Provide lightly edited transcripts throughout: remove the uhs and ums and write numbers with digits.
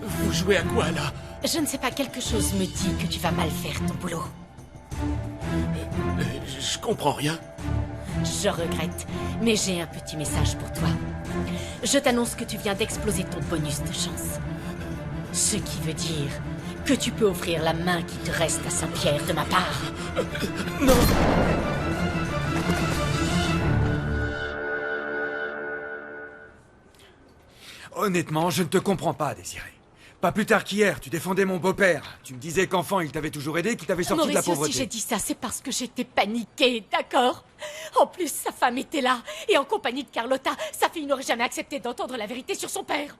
Vous jouez à quoi, là? Je ne sais pas, quelque chose me dit que tu vas mal faire ton boulot. Je comprends rien. Je regrette, mais j'ai un petit message pour toi. Je t'annonce que tu viens d'exploser ton bonus de chance. Ce qui veut dire que tu peux offrir la main qui te reste à Saint-Pierre de ma part. Non! Honnêtement, je ne te comprends pas, Désiré. Pas plus tard qu'hier, tu défendais mon beau-père. Tu me disais qu'enfant, il t'avait toujours aidé, qu'il t'avait sorti de la Mauricio, pauvreté. si j'ai dit ça, c'est parce que j'étais paniquée, d'accord? En plus, sa femme était là, et en compagnie de Carlotta, sa fille n'aurait jamais accepté d'entendre la vérité sur son père.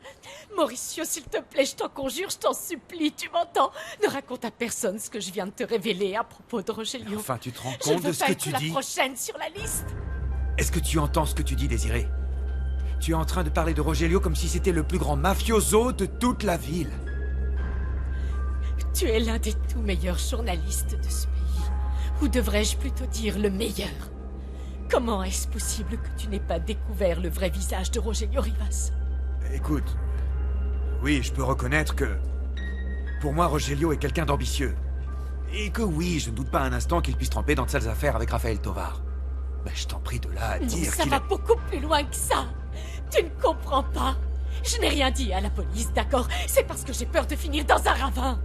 Mauricio, s'il te plaît, je t'en conjure, je t'en supplie, tu m'entends? Ne raconte à personne ce que je viens de te révéler à propos de Rogelio. Enfin, tu te rends Je ne compte veux de ce pas que être tu la dis? prochaine sur la liste. Est-ce que tu entends ce que tu dis, Désiré? Tu es en train de parler de Rogelio comme si c'était le plus grand mafioso de toute la ville. Tu es l'un des tout meilleurs journalistes de ce pays. Ou devrais-je plutôt dire le meilleur? Comment est-ce possible que tu n'aies pas découvert le vrai visage de Rogelio Rivas? Écoute, oui, je peux reconnaître que... Pour moi, Rogelio est quelqu'un d'ambitieux. Et que oui, je ne doute pas un instant qu'il puisse tremper dans de sales affaires avec Raphaël Tovar. Mais je t'en prie de là à Non, dire ça qu'il va a... beaucoup plus loin que ça. Tu ne comprends pas. Je n'ai rien dit à la police, d'accord? C'est parce que j'ai peur de finir dans un ravin.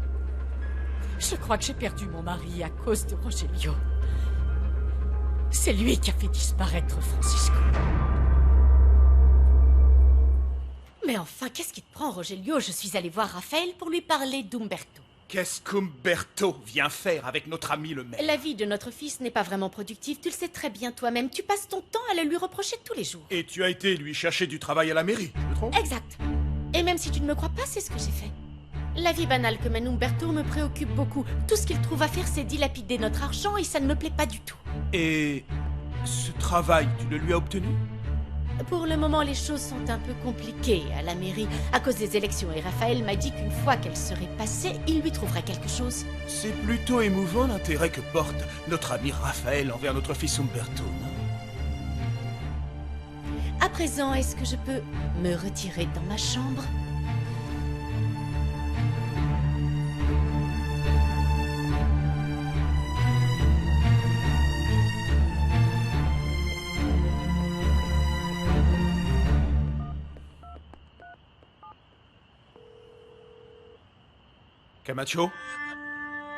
Je crois que j'ai perdu mon mari à cause de Rogelio. C'est lui qui a fait disparaître Francisco. Mais enfin, qu'est-ce qui te prend, Rogelio? Je suis allée voir Raphaël pour lui parler d'Umberto. Qu'est-ce qu'Umberto vient faire avec notre ami le maire? La vie de notre fils n'est pas vraiment productive, tu le sais très bien toi-même. Tu passes ton temps à le lui reprocher tous les jours. Et tu as été lui chercher du travail à la mairie, je me trompe? Exact. Et même si tu ne me crois pas, c'est ce que j'ai fait. La vie banale que mène Umberto me préoccupe beaucoup. Tout ce qu'il trouve à faire, c'est dilapider notre argent et ça ne me plaît pas du tout. Et ce travail, tu le lui as obtenu? Pour le moment, les choses sont un peu compliquées à la mairie à cause des élections et Raphaël m'a dit qu'une fois qu'elles seraient passées, il lui trouverait quelque chose. C'est plutôt émouvant l'intérêt que porte notre ami Raphaël envers notre fils Umberto, non? À présent, est-ce que je peux me retirer dans ma chambre ? Camacho,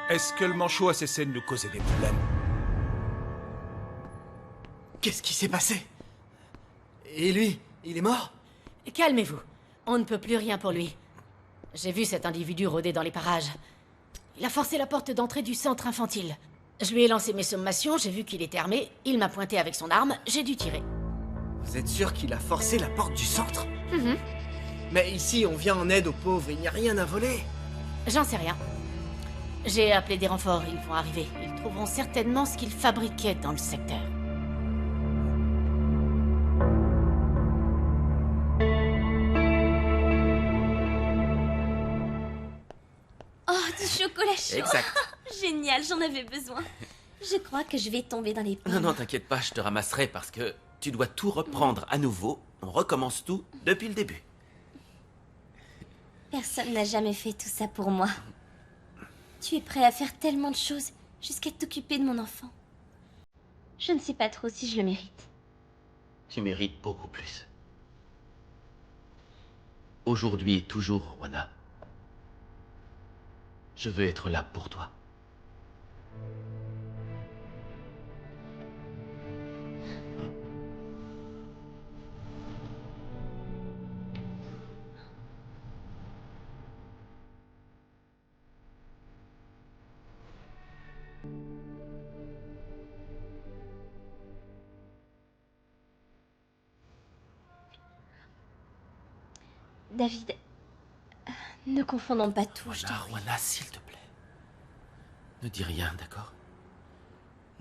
est-ce que le manchot a cessé de nous causer des problèmes? Qu'est-ce qui s'est passé? Et lui, il est mort? Calmez-vous, on ne peut plus rien pour lui. J'ai vu cet individu rôder dans les parages. Il a forcé la porte d'entrée du centre infantile. Je lui ai lancé mes sommations, j'ai vu qu'il était armé, il m'a pointé avec son arme, j'ai dû tirer. Vous êtes sûr qu'il a forcé la porte du centre? Mais ici, on vient en aide aux pauvres, il n'y a rien à voler. J'en sais rien. J'ai appelé des renforts, ils vont arriver. Ils trouveront certainement ce qu'ils fabriquaient dans le secteur. Oh, du chocolat chaud. Exact. Génial, j'en avais besoin. Je crois que je vais tomber dans les pommes. Non, non, t'inquiète pas, je te ramasserai parce que tu dois tout reprendre à nouveau. On recommence tout depuis le début. Personne n'a jamais fait tout ça pour moi. Tu es prêt à faire tellement de choses jusqu'à t'occuper de mon enfant. Je ne sais pas trop si je le mérite. Tu mérites beaucoup plus. Aujourd'hui et toujours, Juana. Je veux être là pour toi. David, ne confondons pas tout, je t'en Wana, prie. Wana, s'il te plaît. Ne dis rien, d'accord?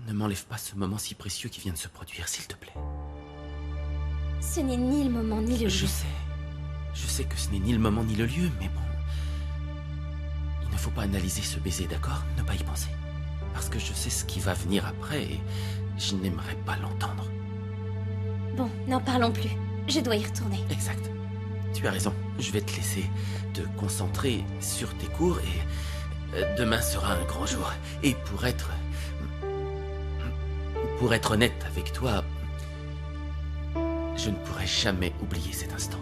Ne m'enlève pas ce moment si précieux qui vient de se produire, s'il te plaît. Ce n'est ni le moment ni le lieu. Je sais que ce n'est ni le moment ni le lieu, mais bon... Il ne faut pas analyser ce baiser, d'accord? Ne pas y penser. Parce que je sais ce qui va venir après et je n'aimerais pas l'entendre. Bon, n'en parlons plus. Je dois y retourner. Exact. Tu as raison. Je vais te laisser te concentrer sur tes cours et demain sera un grand jour. Et pour être honnête avec toi, je ne pourrai jamais oublier cet instant.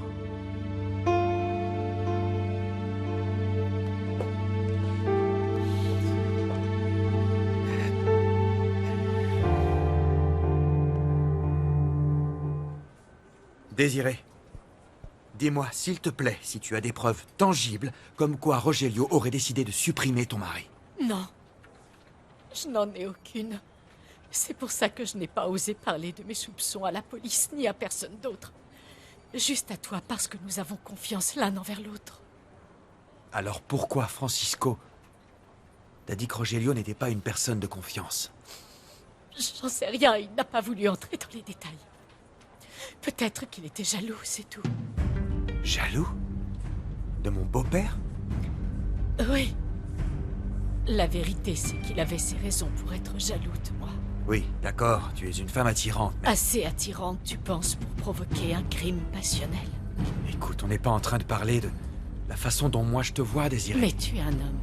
Désiré, dis-moi, s'il te plaît, si tu as des preuves tangibles comme quoi Rogelio aurait décidé de supprimer ton mari. Non. Je n'en ai aucune. C'est pour ça que je n'ai pas osé parler de mes soupçons à la police ni à personne d'autre. Juste à toi, parce que nous avons confiance l'un envers l'autre. Alors pourquoi, Francisco, t'as dit que Rogelio n'était pas une personne de confiance? J'en sais rien, il n'a pas voulu entrer dans les détails. Peut-être qu'il était jaloux, c'est tout. Jaloux? De mon beau-père? Oui. La vérité, c'est qu'il avait ses raisons pour être jaloux de moi. Oui, d'accord, tu es une femme attirante, mais... Assez attirante, tu penses, pour provoquer un crime passionnel. Écoute, on n'est pas en train de parler de la façon dont moi je te vois, Désiré. Mais tu es un homme.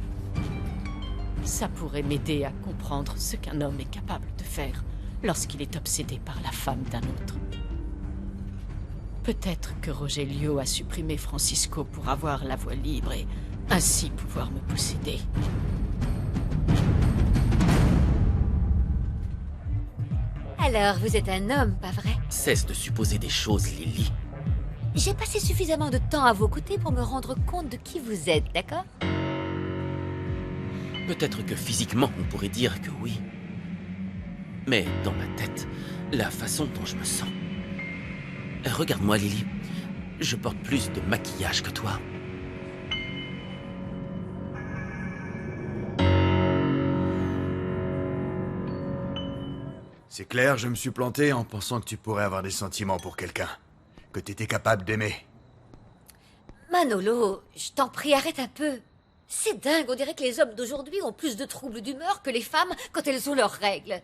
Ça pourrait m'aider à comprendre ce qu'un homme est capable de faire lorsqu'il est obsédé par la femme d'un autre. Peut-être que Rogelio a supprimé Francisco pour avoir la voie libre et ainsi pouvoir me posséder. Alors, vous êtes un homme, pas vrai? Cesse de supposer des choses, Lily. J'ai passé suffisamment de temps à vos côtés pour me rendre compte de qui vous êtes, d'accord? Peut-être que physiquement, on pourrait dire que oui. Mais dans ma tête, la façon dont je me sens... Regarde-moi, Lily. Je porte plus de maquillage que toi. C'est clair, je me suis planté en pensant que tu pourrais avoir des sentiments pour quelqu'un. Que t'étais capable d'aimer. Manolo, je t'en prie, arrête un peu. C'est dingue, on dirait que les hommes d'aujourd'hui ont plus de troubles d'humeur que les femmes quand elles ont leurs règles.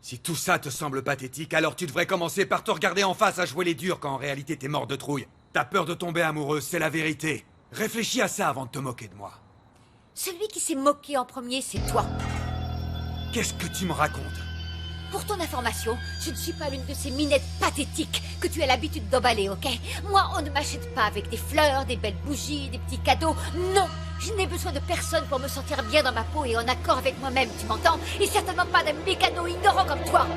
Si tout ça te semble pathétique, alors tu devrais commencer par te regarder en face à jouer les durs quand en réalité t'es mort de trouille. T'as peur de tomber amoureuse, c'est la vérité. Réfléchis à ça avant de te moquer de moi. Celui qui s'est moqué en premier, c'est toi. Qu'est-ce que tu me racontes? Pour ton information, je ne suis pas l'une de ces minettes pathétiques que tu as l'habitude d'emballer, ok? Moi, on ne m'achète pas avec des fleurs, des belles bougies, des petits cadeaux. Non! Je n'ai besoin de personne pour me sentir bien dans ma peau et en accord avec moi-même, tu m'entends? Et certainement pas d'un mécano ignorant comme toi!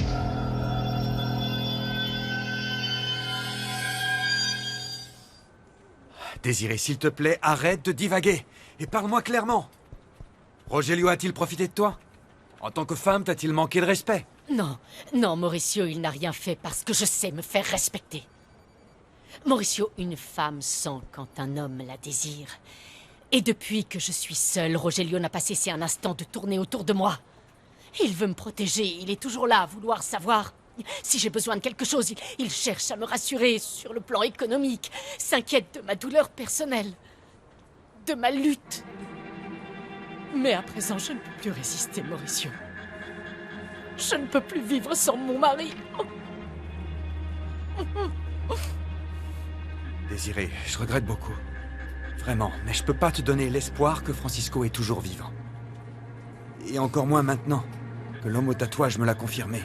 Désiré, s'il te plaît, arrête de divaguer. Et parle-moi clairement. Rogelio a-t-il profité de toi? En tant que femme, t'as-t-il manqué de respect? Non, non, Mauricio, il n'a rien fait parce que je sais me faire respecter. Mauricio, une femme sent quand un homme la désire. Et depuis que je suis seule, Rogelio n'a pas cessé un instant de tourner autour de moi. Il veut me protéger, il est toujours là à vouloir savoir. Si j'ai besoin de quelque chose, il cherche à me rassurer sur le plan économique, s'inquiète de ma douleur personnelle, de ma lutte. Mais à présent, je ne peux plus résister, Mauricio. Je ne peux plus vivre sans mon mari. Désiré, je regrette beaucoup. Vraiment, mais je peux pas te donner l'espoir que Francisco est toujours vivant. Et encore moins maintenant, que l'homme au tatouage me l'a confirmé.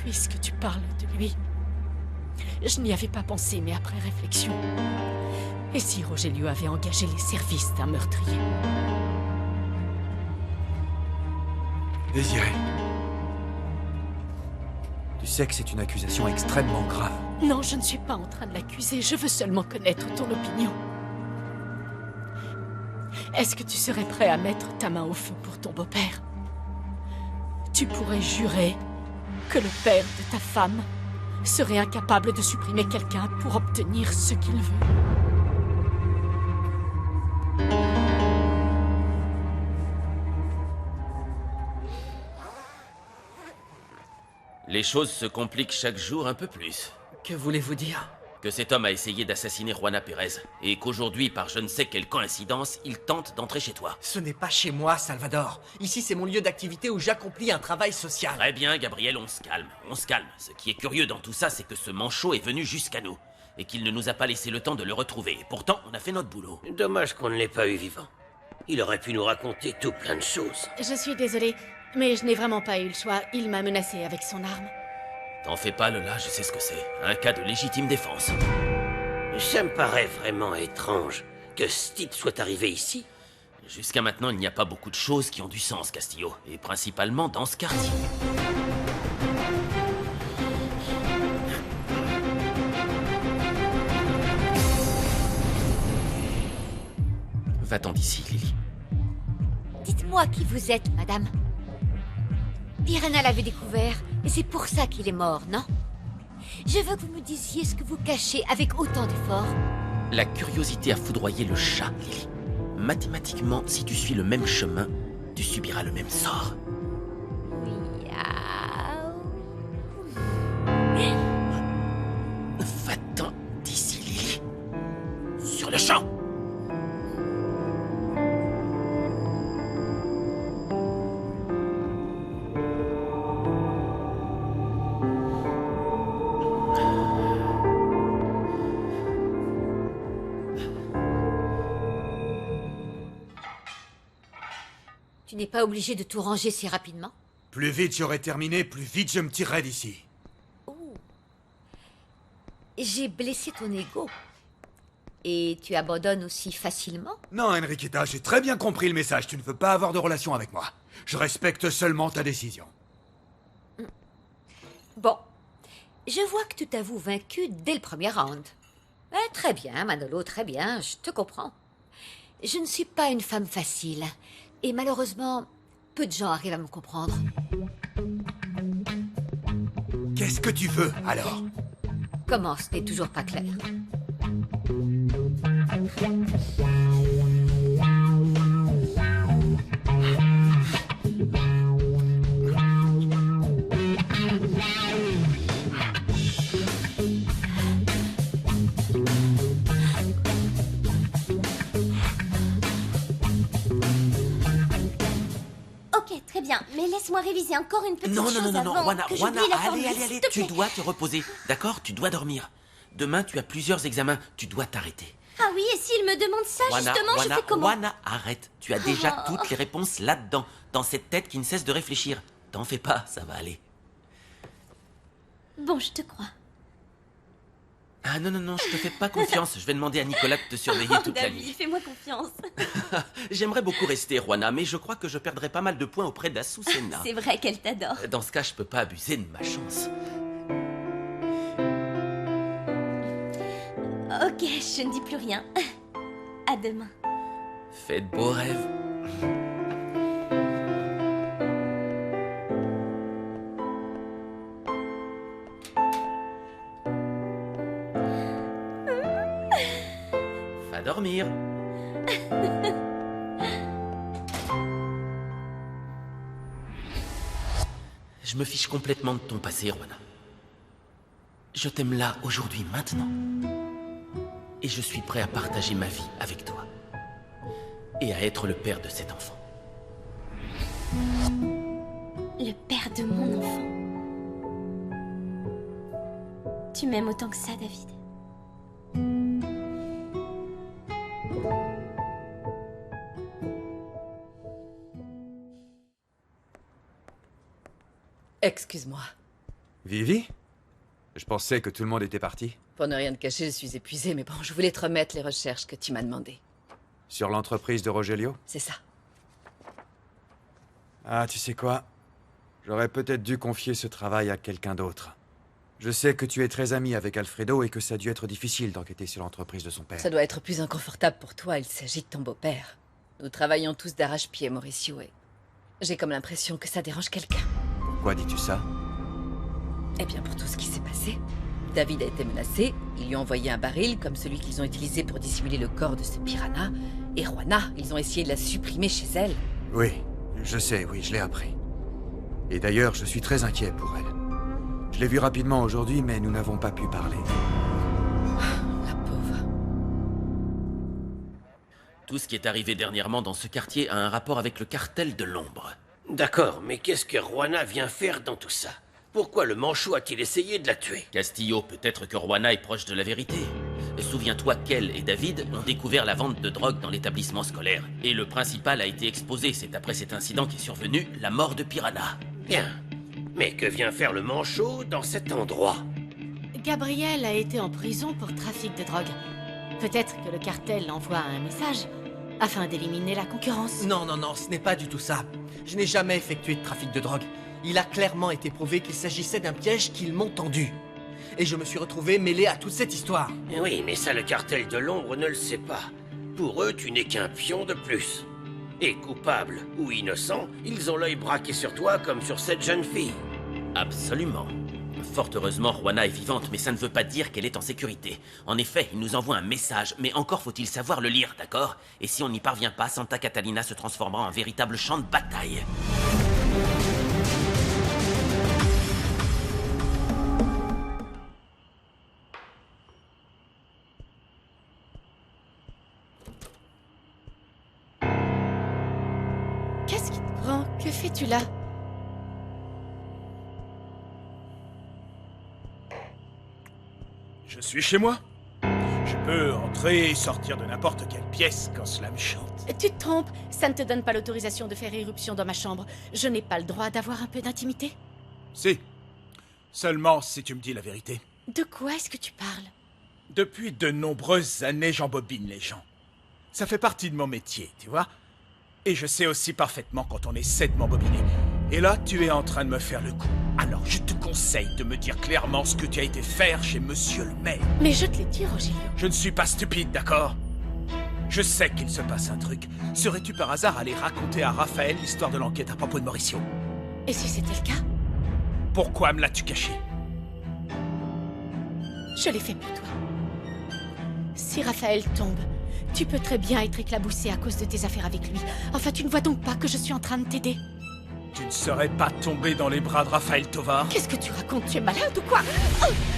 Puisque tu parles de lui, je n'y avais pas pensé, mais après réflexion... Et si Rogelio avait engagé les services d'un meurtrier? Désiré, tu sais que c'est une accusation extrêmement grave. Non, je ne suis pas en train de l'accuser, je veux seulement connaître ton opinion. Est-ce que tu serais prêt à mettre ta main au feu pour ton beau-père? Tu pourrais jurer que le père de ta femme serait incapable de supprimer quelqu'un pour obtenir ce qu'il veut. Les choses se compliquent chaque jour un peu plus. Que voulez-vous dire? Que cet homme a essayé d'assassiner Juana Pérez, et qu'aujourd'hui, par je ne sais quelle coïncidence, il tente d'entrer chez toi. Ce n'est pas chez moi, Salvador. Ici, c'est mon lieu d'activité où j'accomplis un travail social. Très bien, Gabriel, on se calme, on se calme. Ce qui est curieux dans tout ça, c'est que ce manchot est venu jusqu'à nous, et qu'il ne nous a pas laissé le temps de le retrouver. Et pourtant, on a fait notre boulot. Dommage qu'on ne l'ait pas eu vivant. Il aurait pu nous raconter tout plein de choses. Je suis désolée, mais je n'ai vraiment pas eu le choix. Il m'a menacé avec son arme. T'en fais pas, Lola, je sais ce que c'est. Un cas de légitime défense. Ça me paraît vraiment étrange que ce type soit arrivé ici. Jusqu'à maintenant, il n'y a pas beaucoup de choses qui ont du sens, Castillo, et principalement dans ce quartier. Va-t'en d'ici, Lily. Dites-moi qui vous êtes, madame. Irena l'avait découvert, et c'est pour ça qu'il est mort, non? Je veux que vous me disiez ce que vous cachez avec autant d'effort. La curiosité a foudroyé le chat, Lily. Mathématiquement, si tu suis le même chemin, tu subiras le même sort. Miaou. Va-t'en d'ici, Lily. Sur le champ! Tu n'es pas obligé de tout ranger si rapidement? Plus vite j'aurais terminé, plus vite je me tirerais d'ici. Oh. J'ai blessé ton ego. Et tu abandonnes aussi facilement? Non, Enriqueta, j'ai très bien compris le message. Tu ne veux pas avoir de relation avec moi. Je respecte seulement ta décision. Bon. Je vois que tu t'avoues vaincu dès le premier round. Très bien, Manolo, très bien, je te comprends. Je ne suis pas une femme facile. Et malheureusement, peu de gens arrivent à me comprendre. Qu'est-ce que tu veux, alors? Comment ce n'est toujours pas clair? Très bien, mais laisse-moi réviser encore une petite chose Non, avant Juana, que Juana, j'oublie la allez, formule, s'il te tu plaît. dois te reposer, d'accord? Tu dois dormir. Demain, tu as plusieurs examens, tu dois t'arrêter. Ah oui, et s'il me demande ça, justement, je fais comment? Juana, arrête. Tu as déjà toutes les réponses là-dedans, dans cette tête qui ne cesse de réfléchir. T'en fais pas, ça va aller. Bon, je te crois. Ah non, je te fais pas confiance. Je vais demander à Nicolas de te surveiller toute la David, nuit. fais-moi confiance. J'aimerais beaucoup rester, Juana, mais je crois que je perdrai pas mal de points auprès d'Azucena. C'est vrai qu'elle t'adore. Dans ce cas, je peux pas abuser de ma chance. Ok, je ne dis plus rien. À demain. Fais de beaux rêves. Va dormir. Je me fiche complètement de ton passé, Juana. Je t'aime là, aujourd'hui, maintenant. Et je suis prêt à partager ma vie avec toi. Et à être le père de cet enfant. Le père de mon enfant. Tu m'aimes autant que ça, David. Excuse-moi. Vivi? Je pensais que tout le monde était parti. Pour ne rien te cacher, je suis épuisée, mais bon, je voulais te remettre les recherches que tu m'as demandées. Sur l'entreprise de Rogelio? C'est ça. Ah, tu sais quoi? J'aurais peut-être dû confier ce travail à quelqu'un d'autre. Je sais que tu es très ami avec Alfredo et que ça a dû être difficile d'enquêter sur l'entreprise de son père. Ça doit être plus inconfortable pour toi, il s'agit de ton beau-père. Nous travaillons tous d'arrache-pied, Mauricio, et j'ai comme l'impression que ça dérange quelqu'un. Pourquoi dis-tu ça? Eh bien, pour tout ce qui s'est passé. David a été menacé, ils lui ont envoyé un baril comme celui qu'ils ont utilisé pour dissimuler le corps de ce piranha. Et Juana, ils ont essayé de la supprimer chez elle. Oui, je sais, oui, je l'ai appris. Et d'ailleurs, je suis très inquiet pour elle. Je l'ai vue rapidement aujourd'hui, mais nous n'avons pas pu parler. La pauvre. Tout ce qui est arrivé dernièrement dans ce quartier a un rapport avec le cartel de l'ombre. D'accord, mais qu'est-ce que Juana vient faire dans tout ça? Pourquoi le manchot a-t-il essayé de la tuer? Castillo, peut-être que Juana est proche de la vérité. Souviens-toi qu'elle et David ont découvert la vente de drogue dans l'établissement scolaire. Et le principal a été exposé. C'est après cet incident qu'est survenu la mort de Piranha. Bien. Mais que vient faire le manchot dans cet endroit? Gabriel a été en prison pour trafic de drogue. Peut-être que le cartel envoie un message afin d'éliminer la concurrence. Non, non, non, ce n'est pas du tout ça. Je n'ai jamais effectué de trafic de drogue. Il a clairement été prouvé qu'il s'agissait d'un piège qu'ils m'ont tendu. Et je me suis retrouvé mêlé à toute cette histoire. Oui, mais ça, le cartel de l'ombre ne le sait pas. Pour eux, tu n'es qu'un pion de plus. Et coupable ou innocent, ils ont l'œil braqué sur toi comme sur cette jeune fille. Absolument. Fort heureusement, Juana est vivante, mais ça ne veut pas dire qu'elle est en sécurité. En effet, il nous envoie un message, mais encore faut-il savoir le lire, d'accord? Et si on n'y parvient pas, Santa Catalina se transformera en véritable champ de bataille. Qu'est-ce qui te prend? Que fais-tu là? Je suis chez moi. Je peux entrer et sortir de n'importe quelle pièce quand cela me chante. Tu te trompes, ça ne te donne pas l'autorisation de faire éruption dans ma chambre. Je n'ai pas le droit d'avoir un peu d'intimité. Si. Seulement si tu me dis la vérité. De quoi est-ce que tu parles? Depuis de nombreuses années, j'embobine les gens. Ça fait partie de mon métier, tu vois. Et je sais aussi parfaitement quand on essaie de m'embobiner. Et là, tu es en train de me faire le coup. Alors, je te conseille de me dire clairement ce que tu as été faire chez Monsieur le Maire. Mais je te l'ai dit, Rogelio. Je ne suis pas stupide, d'accord? Je sais qu'il se passe un truc. Serais-tu par hasard allé raconter à Raphaël l'histoire de l'enquête à propos de Mauricio? Et si c'était le cas? Pourquoi me l'as-tu caché? Je l'ai fait pour toi. Si Raphaël tombe, tu peux très bien être éclaboussé à cause de tes affaires avec lui. Enfin, tu ne vois donc pas que je suis en train de t'aider? Tu ne serais pas tombé dans les bras de Raphaël Tovar? Qu'est-ce que tu racontes? Tu es malade ou quoi?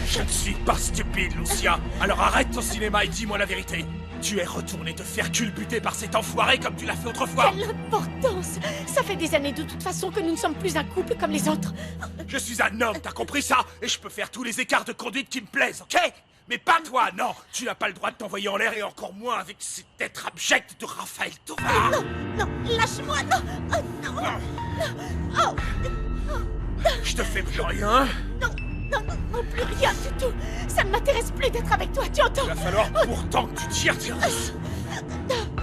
Je ne suis pas stupide, Lucia. Alors arrête ton cinéma et dis-moi la vérité. Tu es retourné te faire culbuter par cet enfoiré comme tu l'as fait autrefois. Quelle importance! Ça fait des années de toute façon que nous ne sommes plus un couple comme les autres. Je suis un homme, t'as compris ça? Et je peux faire tous les écarts de conduite qui me plaisent, ok? Mais pas toi, non! Tu n'as pas le droit de t'envoyer en l'air et encore moins avec cet être abject de Raphaël Tovar! Non, non, lâche-moi, non! Oh, non! Non! Oh! Je te fais plus rien! Non, non, non, non, plus rien du tout! Ça ne m'intéresse plus d'être avec toi, tu entends? Il va falloir pourtant que tu tires tes russes!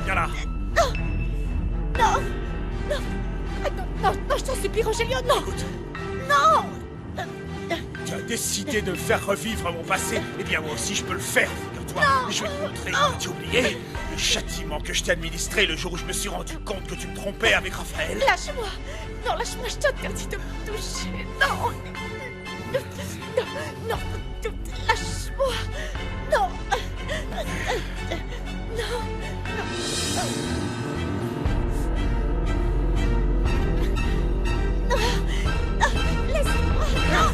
Viens là! Non! Non! Non! Non, non, non, je t'en supplie, Rogelio, non! Écoute, Non! tu as décidé de me faire revivre mon passé. Eh bien, moi aussi, je peux le faire, figure-toi. Et je vais te montrer, as-tu oublié le châtiment que je t'ai administré le jour où je me suis rendu compte que tu me trompais avec Raphaël? Lâche-moi! Non, lâche-moi, je t'interdis de me toucher! Non! Non, non, lâche-moi! Non! Non! Non! Laisse-moi! Non!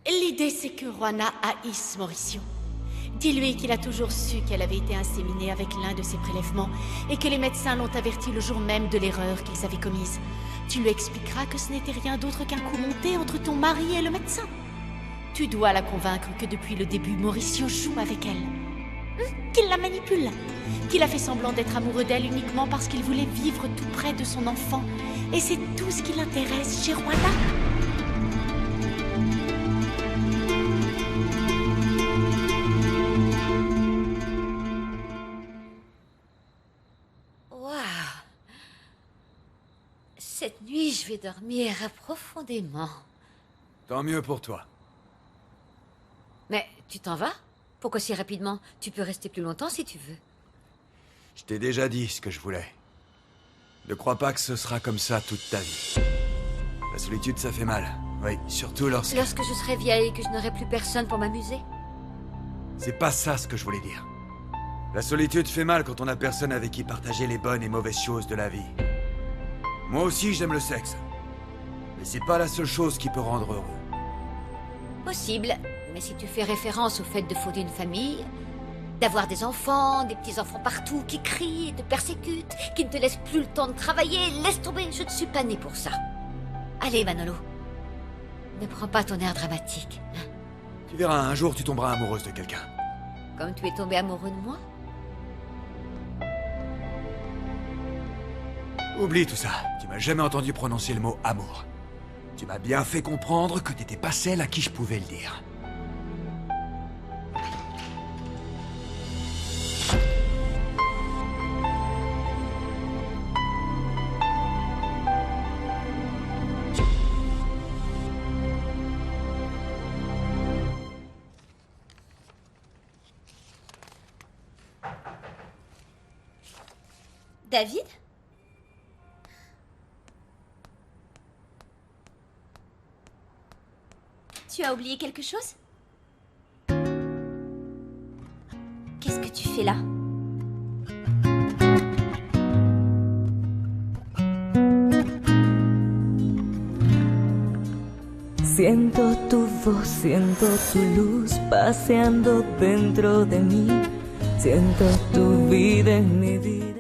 L'idée, c'est que Juana haïsse Mauricio. Dis-lui qu'il a toujours su qu'elle avait été inséminée avec l'un de ses prélèvements et que les médecins l'ont averti le jour même de l'erreur qu'ils avaient commise. Tu lui expliqueras que ce n'était rien d'autre qu'un coup monté entre ton mari et le médecin. Tu dois la convaincre que depuis le début, Mauricio joue avec elle. Qu'il la manipule. Qu'il a fait semblant d'être amoureux d'elle uniquement parce qu'il voulait vivre tout près de son enfant. Et c'est tout ce qui l'intéresse chez Rwanda. Waouh! Cette nuit, je vais dormir profondément. Tant mieux pour toi. Mais tu t'en vas? Pourquoi si rapidement? Tu peux rester plus longtemps si tu veux. Je t'ai déjà dit ce que je voulais. Ne crois pas que ce sera comme ça toute ta vie. La solitude, ça fait mal. Oui, surtout lorsque... Lorsque je serai vieille et que je n'aurai plus personne pour m'amuser? C'est pas ça ce que je voulais dire. La solitude fait mal quand on a personne avec qui partager les bonnes et mauvaises choses de la vie. Moi aussi, j'aime le sexe. Mais c'est pas la seule chose qui peut rendre heureux. Possible, mais si tu fais référence au fait de fonder une famille, d'avoir des enfants, des petits-enfants partout qui crient, te persécutent, qui ne te laissent plus le temps de travailler, laisse tomber, je ne suis pas née pour ça. Allez, Manolo, ne prends pas ton air dramatique. Tu verras, un jour tu tomberas amoureuse de quelqu'un. Comme tu es tombé amoureux de moi? Oublie tout ça. Tu m'as jamais entendu prononcer le mot amour. Tu m'as bien fait comprendre que t'étais pas celle à qui je pouvais le dire. David? Tu as oublié quelque chose? Qu'est-ce que tu fais là? Siento tu voz, siento tu luz paseando dentro de mí. Siento tu vida en mi vida.